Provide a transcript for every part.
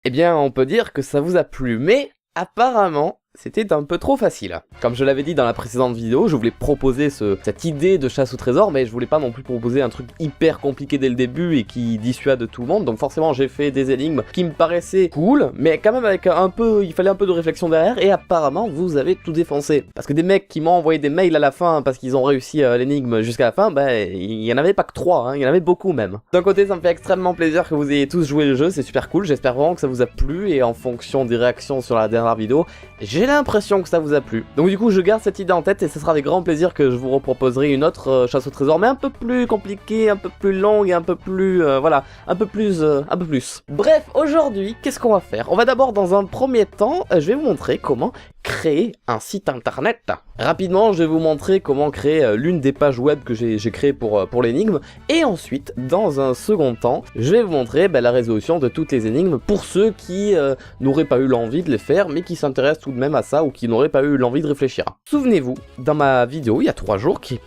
Eh bien, on peut dire que ça vous a plu, mais apparemment, c'était un peu trop facile. Comme je l'avais dit dans la précédente vidéo, je voulais proposer cette idée de chasse au trésor, mais je voulais pas non plus proposer un truc hyper compliqué dès le début et qui dissuade tout le monde. Donc forcément, j'ai fait des énigmes qui me paraissaient cool, mais quand même avec il fallait un peu de réflexion derrière. Et apparemment, vous avez tout défoncé. Parce que des mecs qui m'ont envoyé des mails à la fin parce qu'ils ont réussi l'énigme jusqu'à la fin, il y en avait pas que 3, hein, il y en avait beaucoup même. D'un côté, ça me fait extrêmement plaisir que vous ayez tous joué le jeu, c'est super cool. J'espère vraiment que ça vous a plu et en fonction des réactions sur la dernière vidéo, j'ai l'impression que ça vous a plu. Donc du coup je garde cette idée en tête et ce sera avec grand plaisir que je vous reproposerai une autre chasse au trésor, mais un peu plus compliquée, un peu plus longue et un peu plus, voilà, un peu plus. Bref, aujourd'hui, qu'est-ce qu'on va faire? On va d'abord dans un premier temps, je vais vous montrer comment créer un site internet. Rapidement, je vais vous montrer comment créer l'une des pages web que j'ai créées pour l'énigme. Et ensuite, dans un second temps, je vais vous montrer la résolution de toutes les énigmes pour ceux qui n'auraient pas eu l'envie de les faire, mais qui s'intéressent tout de même à ça ou qui n'auraient pas eu l'envie de réfléchir. Souvenez-vous, dans ma vidéo, il y a 3 jours, qui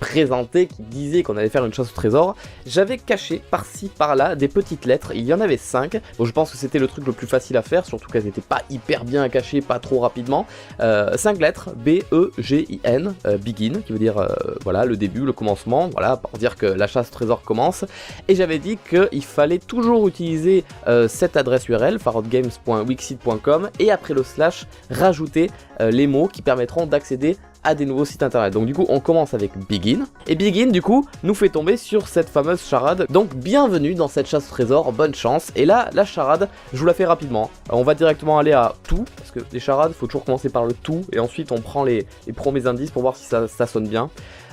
disait qu'on allait faire une chasse au trésor, j'avais caché par-ci, par-là, des petites lettres. Il y en avait 5. Bon, je pense que c'était le truc le plus facile à faire, surtout qu'elles n'étaient pas hyper bien cachées, pas trop rapidement. 5 lettres, B-E-G-I-N, begin, qui veut dire voilà, le début, le commencement, voilà, pour dire que la chasse au trésor commence. Et j'avais dit qu'il fallait toujours utiliser cette adresse URL, farotgames.wixsite.com, et après le slash, rajouter les mots qui permettront d'accéder à des nouveaux sites internet. Donc du coup on commence avec begin, et begin du coup nous fait tomber sur cette fameuse charade. Donc bienvenue dans cette chasse au trésor, bonne chance. Et là la charade, je vous la fais rapidement. On va directement aller à tout, parce que les charades il faut toujours commencer par le tout, et ensuite on prend les premiers indices pour voir si ça sonne bien.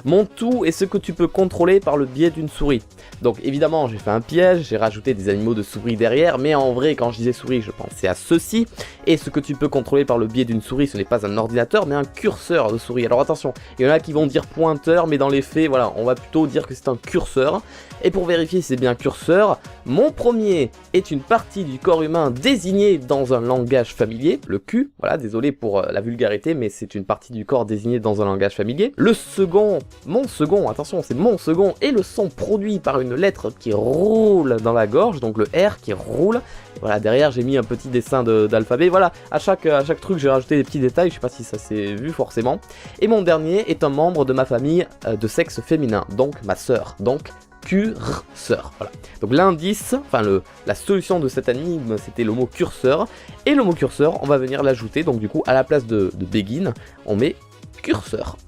Mon tout est ce que tu peux contrôler par le biais d'une souris. Donc évidemment j'ai fait un piège, j'ai rajouté des animaux de souris derrière, mais en vrai quand je disais souris je pensais à ceci. Et ce que tu peux contrôler par le biais d'une souris, ce n'est pas un ordinateur mais un curseur de souris. Alors attention, il y en a qui vont dire pointeur, mais dans les faits voilà, on va plutôt dire que c'est un curseur. Et pour vérifier si c'est bien curseur, mon premier est une partie du corps humain désignée dans un langage familier, le Q, voilà, désolé pour la vulgarité, mais c'est une partie du corps désignée dans un langage familier. Le second, mon second, attention, c'est mon second, est le son produit par une lettre qui roule dans la gorge, donc le R qui roule. Et voilà, derrière j'ai mis un petit dessin d'alphabet, voilà, à chaque truc j'ai rajouté des petits détails, je sais pas si ça s'est vu forcément. Et mon dernier est un membre de ma famille de sexe féminin, donc ma sœur, donc curseur, voilà. Donc l'indice, enfin la solution de cette énigme, c'était le mot curseur, et le mot curseur, on va venir l'ajouter, donc du coup, à la place de begin, on met curseur.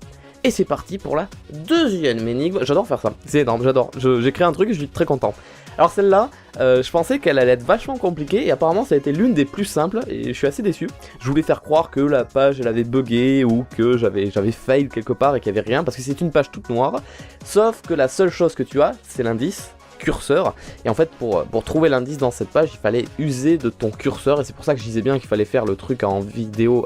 Et c'est parti pour la deuxième énigme. J'adore faire ça, c'est énorme, j'adore. J'ai créé un truc et je suis très content. Alors celle-là, je pensais qu'elle allait être vachement compliquée et apparemment ça a été l'une des plus simples et je suis assez déçu. Je voulais faire croire que la page elle avait bugué ou que j'avais fail quelque part et qu'il n'y avait rien parce que c'est une page toute noire. Sauf que la seule chose que tu as, c'est l'indice curseur, et en fait pour trouver l'indice dans cette page il fallait user de ton curseur, et c'est pour ça que je disais bien qu'il fallait faire le truc en vidéo,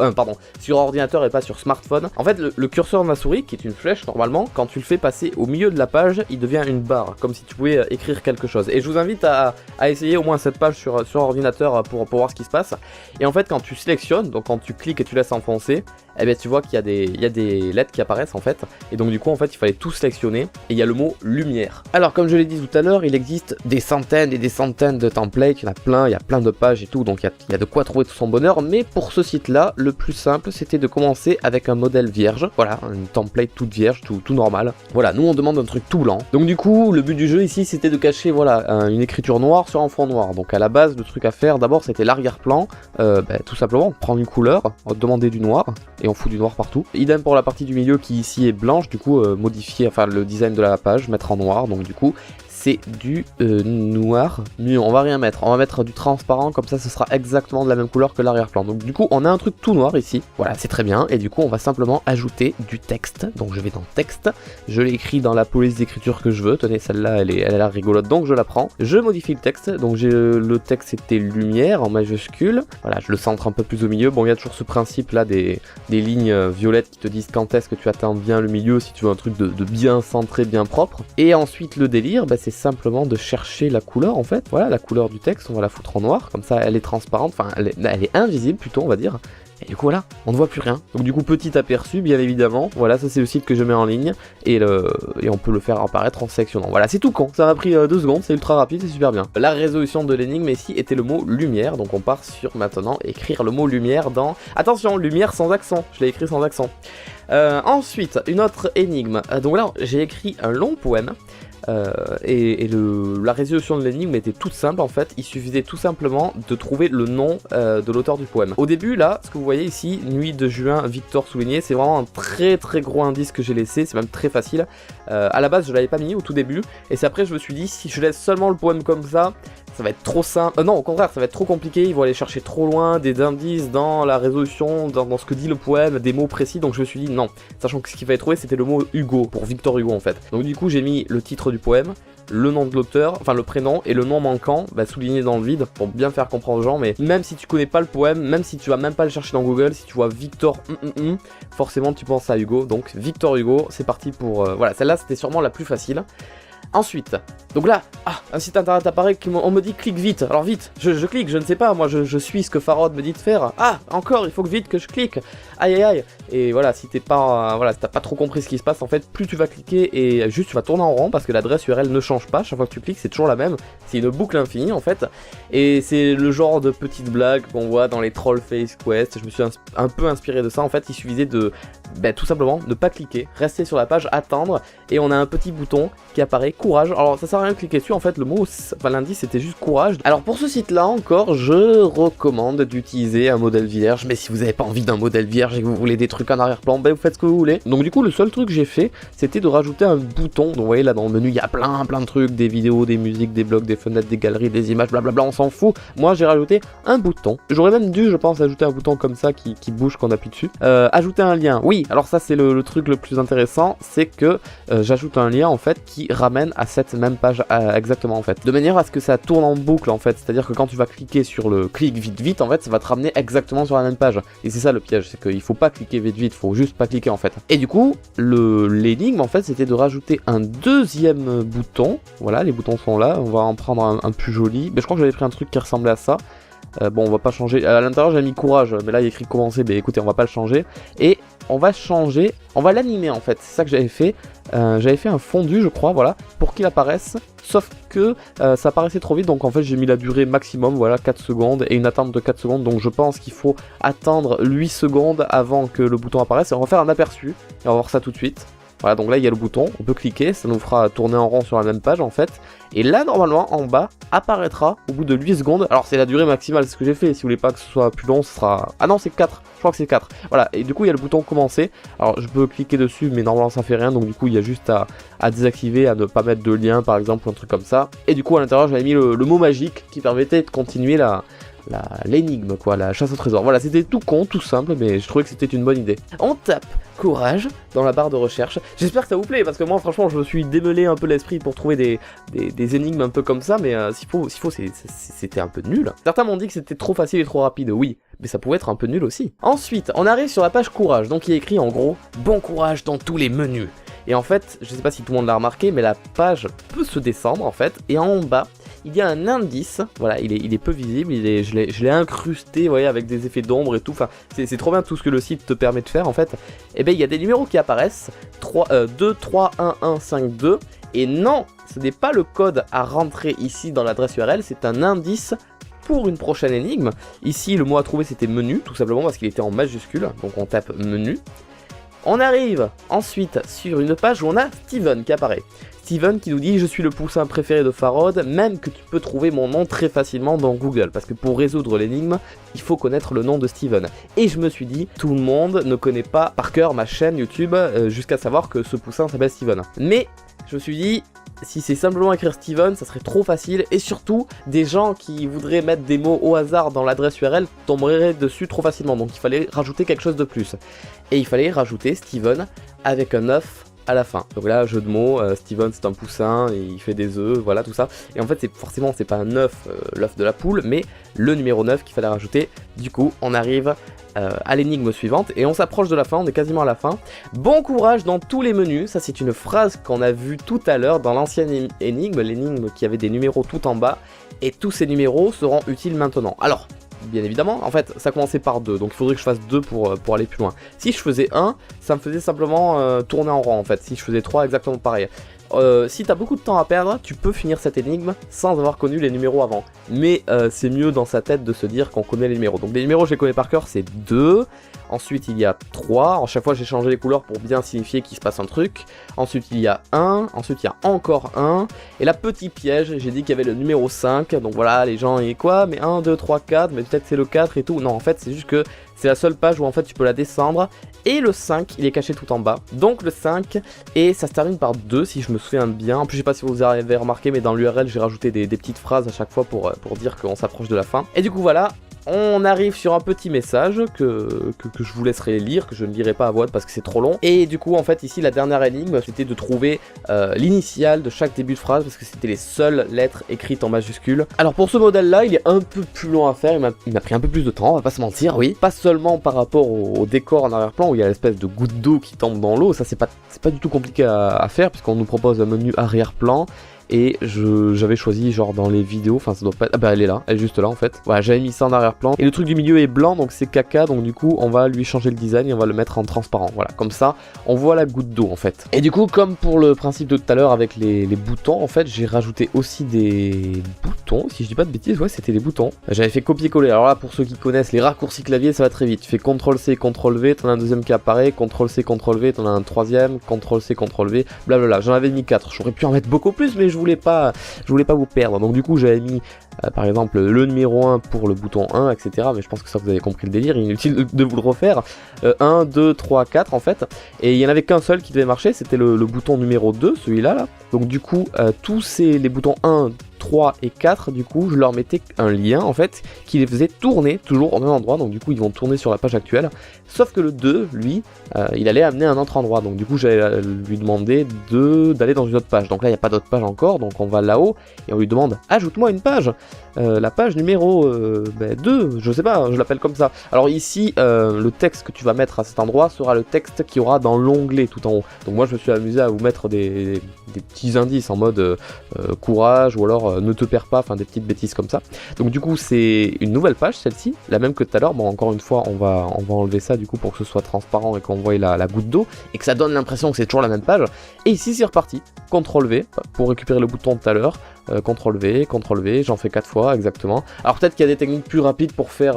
sur ordinateur et pas sur smartphone. En fait le curseur de ma souris, qui est une flèche normalement, quand tu le fais passer au milieu de la page, il devient une barre, comme si tu pouvais écrire quelque chose, et je vous invite à essayer au moins cette page sur ordinateur pour voir ce qui se passe. Et en fait quand tu sélectionnes, donc quand tu cliques et tu laisses enfoncer, eh bien tu vois qu'il y a des lettres qui apparaissent en fait, et donc du coup en fait il fallait tout sélectionner, et il y a le mot lumière. Alors comme je l'ai dit tout à l'heure, il existe des centaines et des centaines de templates, il y a plein de pages et tout, donc il y a de quoi trouver tout son bonheur, mais pour ce site là, le plus simple c'était de commencer avec un modèle vierge, voilà, une template toute vierge, tout normal. Voilà, nous on demande un truc tout blanc, donc du coup le but du jeu ici c'était de cacher voilà une écriture noire sur un fond noir. Donc à la base le truc à faire d'abord c'était l'arrière-plan, tout simplement prendre une couleur, demander du noir, et on fout du noir partout. Idem pour la partie du milieu qui ici est blanche, du coup modifier enfin le design de la page, mettre en noir, donc du coup c'est du noir. Mieux, on va rien mettre, on va mettre du transparent, comme ça ce sera exactement de la même couleur que l'arrière-plan. Donc du coup on a un truc tout noir ici, voilà c'est très bien, et du coup on va simplement ajouter du texte. Donc je vais dans texte, je l'écris dans la police d'écriture que je veux, tenez celle-là elle a l'air rigolote donc je la prends, je modifie le texte, donc j'ai le texte c'était lumière en majuscule, voilà je le centre un peu plus au milieu. Bon il y a toujours ce principe là des lignes violettes qui te disent quand est-ce que tu atteins bien le milieu si tu veux un truc de bien centré, bien propre. Et ensuite le délire, c'est simplement de chercher la couleur en fait, voilà la couleur du texte, on va la foutre en noir, comme ça elle est transparente, enfin elle est invisible plutôt on va dire, Et du coup voilà, on ne voit plus rien. Donc du coup petit aperçu bien évidemment, voilà ça c'est le site que je mets en ligne, et on peut le faire apparaître en sélectionnant. Voilà c'est tout con, ça m'a pris 2 secondes, c'est ultra rapide, c'est super bien. La résolution de l'énigme ici était le mot lumière, donc on part sur maintenant écrire le mot lumière dans... Attention, lumière sans accent, je l'ai écrit sans accent. Ensuite, une autre énigme, donc là j'ai écrit un long poème. La résolution de l'énigme était toute simple en fait, il suffisait tout simplement de trouver le nom de l'auteur du poème. Au début là, ce que vous voyez ici, Nuit de juin, Victor souligné, c'est vraiment un très gros indice que j'ai laissé, c'est même très facile. À la base je l'avais pas mis au tout début, et c'est après je me suis dit si je laisse seulement le poème comme ça va être trop simple. Non, au contraire, ça va être trop compliqué, ils vont aller chercher trop loin des indices dans la résolution, dans ce que dit le poème, des mots précis, donc je me suis dit non, sachant que ce qu'il fallait trouver c'était le mot Hugo, pour Victor Hugo en fait. Donc du coup j'ai mis le titre du poème, le nom de l'auteur, enfin le prénom, et le nom manquant, souligné dans le vide, pour bien faire comprendre aux gens, mais même si tu connais pas le poème, même si tu vas même pas le chercher dans Google, si tu vois Victor, forcément tu penses à Hugo, donc Victor Hugo, c'est parti pour... voilà, celle-là c'était sûrement la plus facile. Ensuite, donc là, un site internet apparaît, on me dit clique vite, alors vite, je clique, je ne sais pas, moi je suis ce que Farod me dit de faire, encore, il faut que vite que je clique, aïe, et voilà, si t'es pas, si t'as pas trop compris ce qui se passe, en fait, plus tu vas cliquer et juste tu vas tourner en rond, parce que l'adresse URL ne change pas, chaque fois que tu cliques, c'est toujours la même, c'est une boucle infinie en fait, et c'est le genre de petite blague qu'on voit dans les Troll Face Quest, je me suis un peu inspiré de ça, en fait, il suffisait de, tout simplement, ne pas cliquer, rester sur la page, attendre, et on a un petit bouton qui apparaît, courage. Alors ça sert à rien de cliquer dessus, en fait le mot, l'indice c'était juste courage. Alors pour ce site là encore, je recommande d'utiliser un modèle vierge, mais si vous n'avez pas envie d'un modèle vierge et que vous voulez des trucs en arrière-plan, vous faites ce que vous voulez. Donc du coup le seul truc que j'ai fait, c'était de rajouter un bouton. Donc vous voyez là dans le menu il y a plein de trucs, des vidéos, des musiques, des blogs, des fenêtres, des galeries, des images, blablabla, on s'en fout. Moi j'ai rajouté un bouton. J'aurais même dû, je pense, ajouter un bouton comme ça qui bouge quand on appuie dessus. Ajouter un lien, oui, alors ça c'est le truc le plus intéressant, c'est que j'ajoute un lien en fait qui ramène à cette même page exactement en fait, de manière à ce que ça tourne en boucle en fait, c'est à dire que quand tu vas cliquer sur le clic vite en fait, ça va te ramener exactement sur la même page, et c'est ça le piège, c'est qu'il faut pas cliquer vite, faut juste pas cliquer en fait. Et du coup l'énigme en fait c'était de rajouter un deuxième bouton, voilà les boutons sont là, on va en prendre un plus joli, mais je crois que j'avais pris un truc qui ressemblait à ça. Bon on va pas changer, à l'intérieur j'ai mis courage, mais là il y a écrit commencer, mais écoutez on va pas le changer, et on va changer, on va l'animer en fait, c'est ça que j'avais fait un fondu je crois, voilà, pour qu'il apparaisse, sauf que ça apparaissait trop vite, donc en fait j'ai mis la durée maximum, voilà 4 secondes, et une attente de 4 secondes, donc je pense qu'il faut attendre 8 secondes avant que le bouton apparaisse, et on va faire un aperçu, et on va voir ça tout de suite. Voilà, donc là il y a le bouton, on peut cliquer, ça nous fera tourner en rond sur la même page en fait. Et là normalement en bas apparaîtra au bout de 8 secondes, alors c'est la durée maximale, c'est ce que j'ai fait, si vous voulez pas que ce soit plus long ce sera... Ah non c'est 4, je crois que c'est 4. Voilà, et du coup il y a le bouton commencer, alors je peux cliquer dessus mais normalement ça fait rien, donc du coup il y a juste à désactiver, à ne pas mettre de lien par exemple, un truc comme ça. Et du coup à l'intérieur j'avais mis le mot magique qui permettait de continuer l'énigme quoi, la chasse au trésor. Voilà, c'était tout con, tout simple, mais je trouvais que c'était une bonne idée. On tape courage dans la barre de recherche. J'espère que ça vous plaît, parce que moi franchement je me suis démêlé un peu l'esprit pour trouver des énigmes un peu comme ça, mais s'il faut c'était un peu nul. Certains m'ont dit que c'était trop facile et trop rapide, oui, mais ça pouvait être un peu nul aussi. Ensuite, on arrive sur la page courage, donc il est écrit en gros « Bon courage dans tous les menus ». Et en fait, je sais pas si tout le monde l'a remarqué, mais la page peut se descendre en fait, et en bas, il y a un indice, voilà, il est peu visible, je l'ai incrusté, vous voyez, avec des effets d'ombre et tout, enfin, c'est trop bien tout ce que le site te permet de faire en fait. Et ben il y a des numéros qui apparaissent, 2, 3, 1, 1, 5, 2, et non, ce n'est pas le code à rentrer ici dans l'adresse URL, c'est un indice pour une prochaine énigme. Ici, le mot à trouver c'était menu, tout simplement parce qu'il était en majuscule, donc on tape menu. On arrive ensuite sur une page où on a Steven qui apparaît. Steven qui nous dit « Je suis le poussin préféré de Farod, même que tu peux trouver mon nom très facilement dans Google. » Parce que pour résoudre l'énigme, il faut connaître le nom de Steven. Et je me suis dit, tout le monde ne connaît pas par cœur ma chaîne YouTube, jusqu'à savoir que ce poussin s'appelle Steven. Mais je me suis dit, si c'est simplement écrire Steven, ça serait trop facile, et surtout, des gens qui voudraient mettre des mots au hasard dans l'adresse URL tomberaient dessus trop facilement, donc il fallait rajouter quelque chose de plus. Et il fallait rajouter Steven avec un œuf à la fin. Donc là, jeu de mots, Steven c'est un poussin, et il fait des œufs, voilà tout ça. Et en fait, c'est pas un œuf, l'œuf de la poule, mais le numéro 9 qu'il fallait rajouter. Du coup, on arrive à l'énigme suivante, et on s'approche de la fin, on est quasiment à la fin. Bon courage dans tous les menus, ça c'est une phrase qu'on a vue tout à l'heure dans l'ancienne énigme, l'énigme qui avait des numéros tout en bas, et tous ces numéros seront utiles maintenant. Alors, bien évidemment. En fait, ça commençait par 2, donc il faudrait que je fasse 2 pour aller plus loin. Si je faisais 1, ça me faisait simplement tourner en rond en fait. Si je faisais 3, exactement pareil. Si t'as beaucoup de temps à perdre, tu peux finir cette énigme sans avoir connu les numéros avant. Mais c'est mieux dans sa tête de se dire qu'on connaît les numéros. Donc les numéros je les connais par cœur, c'est 2. Ensuite il y a 3. À chaque fois j'ai changé les couleurs pour bien signifier qu'il se passe un truc. Ensuite il y a 1. Ensuite il y a encore 1. Et là petit piège, j'ai dit qu'il y avait le numéro 5. Donc voilà, les gens et quoi, mais 1, 2, 3, 4, mais peut-être c'est le 4 et tout. Non en fait c'est juste que c'est la seule page où en fait tu peux la descendre. Et le 5 il est caché tout en bas. Donc le 5, et ça se termine par 2 si je me souviens bien. En plus je sais pas si vous avez remarqué, mais dans l'URL j'ai rajouté des petites phrases à chaque fois pour dire qu'on s'approche de la fin. Et du coup voilà, on arrive sur un petit message que je vous laisserai lire, que je ne lirai pas à voix haute parce que c'est trop long. Et du coup en fait ici la dernière énigme c'était de trouver l'initiale de chaque début de phrase parce que c'était les seules lettres écrites en majuscules. Alors pour ce modèle là il est un peu plus long à faire, il m'a pris un peu plus de temps, on va pas se mentir, oui. Pas seulement par rapport au décor en arrière-plan où il y a l'espèce de goutte d'eau qui tombe dans l'eau, ça c'est pas du tout compliqué à faire puisqu'on nous propose un menu arrière-plan. Et j'avais choisi genre dans les vidéos, enfin ça doit pas être... Ah bah elle est là, elle est juste là en fait. Voilà, j'avais mis ça en arrière-plan. Et le truc du milieu est blanc, donc c'est caca, donc du coup on va lui changer le design et on va le mettre en transparent. Voilà, comme ça on voit la goutte d'eau en fait. Et du coup comme pour le principe de tout à l'heure avec les boutons, en fait j'ai rajouté aussi des boutons, si je dis pas de bêtises, ouais c'était des boutons. J'avais fait copier-coller, alors là pour ceux qui connaissent les raccourcis clavier ça va très vite. Tu fais CTRL-C, CTRL-V, t'en as un deuxième qui apparaît, CTRL-C, CTRL-V, t'en as un troisième, CTRL-C, CTRL-V, blablabla. J'en avais mis 4, j'aurais pu en mettre beaucoup plus mais je voulais pas vous perdre, donc du coup j'avais mis par exemple le numéro 1 pour le bouton 1 etc, mais je pense que ça vous avez compris le délire, inutile de vous le refaire. 1, 2, 3, 4 en fait, et il n'y en avait qu'un seul qui devait marcher, c'était le bouton numéro 2, celui-là là. Donc du coup tous les boutons 1, 3 et 4, du coup je leur mettais un lien en fait qui les faisait tourner toujours au même endroit, donc du coup ils vont tourner sur la page actuelle, sauf que le 2 lui il allait amener un autre endroit, donc du coup j'allais lui demander d'aller dans une autre page. Donc là il n'y a pas d'autre page encore, donc on va là-haut et on lui demande ajoute-moi une page, la page numéro 2, je sais pas, je l'appelle comme ça. Alors ici le texte que tu vas mettre à cet endroit sera le texte qu'il y aura dans l'onglet tout en haut. Donc moi je me suis amusé à vous mettre des petits indices en mode courage ou alors ne te perds pas, enfin des petites bêtises comme ça. Donc du coup c'est une nouvelle page celle-ci, la même que tout à l'heure. Bon encore une fois on va enlever ça du coup pour que ce soit transparent et qu'on voit la goutte d'eau et que ça donne l'impression que c'est toujours la même page. Et ici c'est reparti, CTRL V pour récupérer le bouton de tout à l'heure, CTRL V, j'en fais 4 fois exactement. Alors peut-être qu'il y a des techniques plus rapides pour faire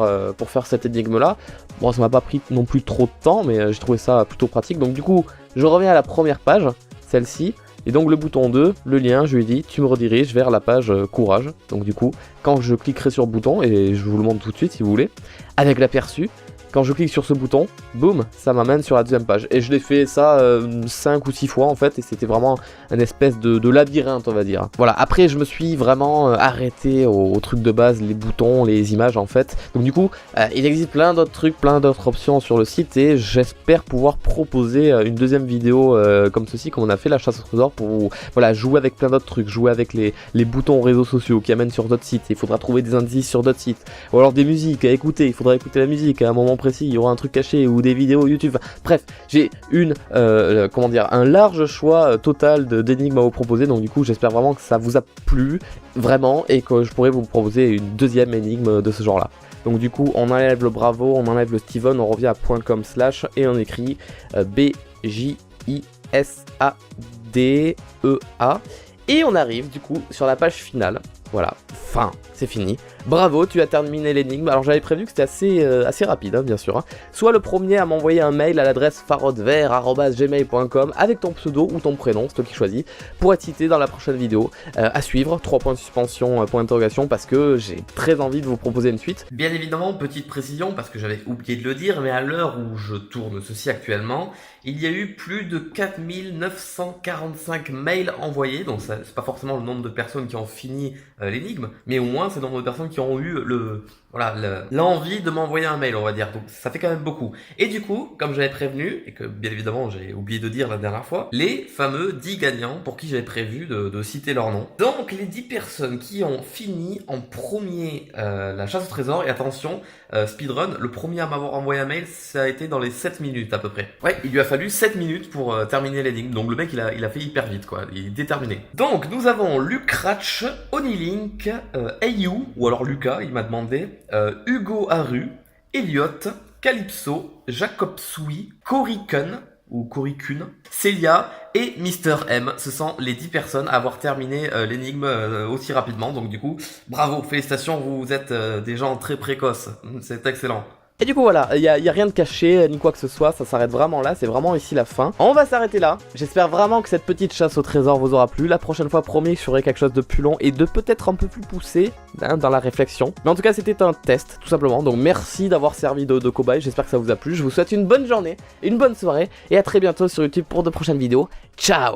cette énigme là. Bon ça m'a pas pris non plus trop de temps, mais j'ai trouvé ça plutôt pratique. Donc du coup je reviens à la première page, celle-ci. Et donc le bouton 2, le lien, je lui ai dit tu me rediriges vers la page courage. Donc du coup, quand je cliquerai sur le bouton, et je vous le montre tout de suite si vous voulez, avec l'aperçu, quand je clique sur ce bouton, boum, ça m'amène sur la deuxième page. Et je l'ai fait ça 5 ou 6 fois en fait, et c'était vraiment une espèce de labyrinthe on va dire. Voilà, après je me suis vraiment arrêté au truc de base, les boutons, les images en fait. Donc du coup, il existe plein d'autres trucs, plein d'autres options sur le site, et j'espère pouvoir proposer une deuxième vidéo comme ceci, comme on a fait la chasse au trésor, pour voilà, jouer avec plein d'autres trucs, jouer avec les boutons réseaux sociaux qui amènent sur d'autres sites. Il faudra trouver des indices sur d'autres sites, ou alors des musiques à écouter, il faudra écouter la musique à un moment précis, il y aura un truc caché ou des vidéos YouTube. Bref, j'ai un large choix total d'énigmes à vous proposer, donc du coup j'espère vraiment que ça vous a plu vraiment et que je pourrais vous proposer une deuxième énigme de ce genre là. Donc du coup on enlève le bravo, on enlève le Steven, on revient à .com/ et on écrit BJISADEA et on arrive du coup sur la page finale. Voilà, fin, c'est fini. Bravo, tu as terminé l'énigme. Alors j'avais prévu que c'était assez rapide, hein, bien sûr. Hein. Sois le premier à m'envoyer un mail à l'adresse farotvert@gmail.com avec ton pseudo ou ton prénom, c'est toi qui choisis, pour être cité dans la prochaine vidéo. À suivre, 3 points de suspension, point d'interrogation, parce que j'ai très envie de vous proposer une suite. Bien évidemment, petite précision, parce que j'avais oublié de le dire, mais à l'heure où je tourne ceci actuellement, il y a eu plus de 4945 mails envoyés, donc c'est pas forcément le nombre de personnes qui ont fini l'énigme, mais au moins c'est le nombre de personnes qui ont eu l'envie de m'envoyer un mail, on va dire. Donc ça fait quand même beaucoup. Et du coup, comme j'avais prévenu, et que bien évidemment j'ai oublié de dire la dernière fois, les fameux 10 gagnants pour qui j'avais prévu de citer leur nom. Donc les 10 personnes qui ont fini en premier la chasse au trésor, et attention, speedrun, le premier à m'avoir envoyé un mail, ça a été dans les 7 minutes à peu près. Ouais, il lui a fallu 7 minutes pour terminer l'énigme, donc le mec il a fait hyper vite quoi, il est déterminé. Donc nous avons Lucratch, Onilink, Ayu, ou alors Lucas, il m'a demandé, Hugo Haru, Elliot, Calypso, Jacob Sui, Coricun, ou Coricune, Celia et Mister M. Ce sont les 10 personnes à avoir terminé l'énigme aussi rapidement. Donc du coup, bravo, félicitations, vous êtes des gens très précoces. C'est excellent. Et du coup voilà, il y a rien de caché ni quoi que ce soit, ça s'arrête vraiment là, c'est vraiment ici la fin. On va s'arrêter là, j'espère vraiment que cette petite chasse au trésor vous aura plu. La prochaine fois promis je ferai quelque chose de plus long et de peut-être un peu plus poussé dans la réflexion. Mais en tout cas c'était un test tout simplement, donc merci d'avoir servi de cobaye, j'espère que ça vous a plu. Je vous souhaite une bonne journée, une bonne soirée et à très bientôt sur YouTube pour de prochaines vidéos. Ciao!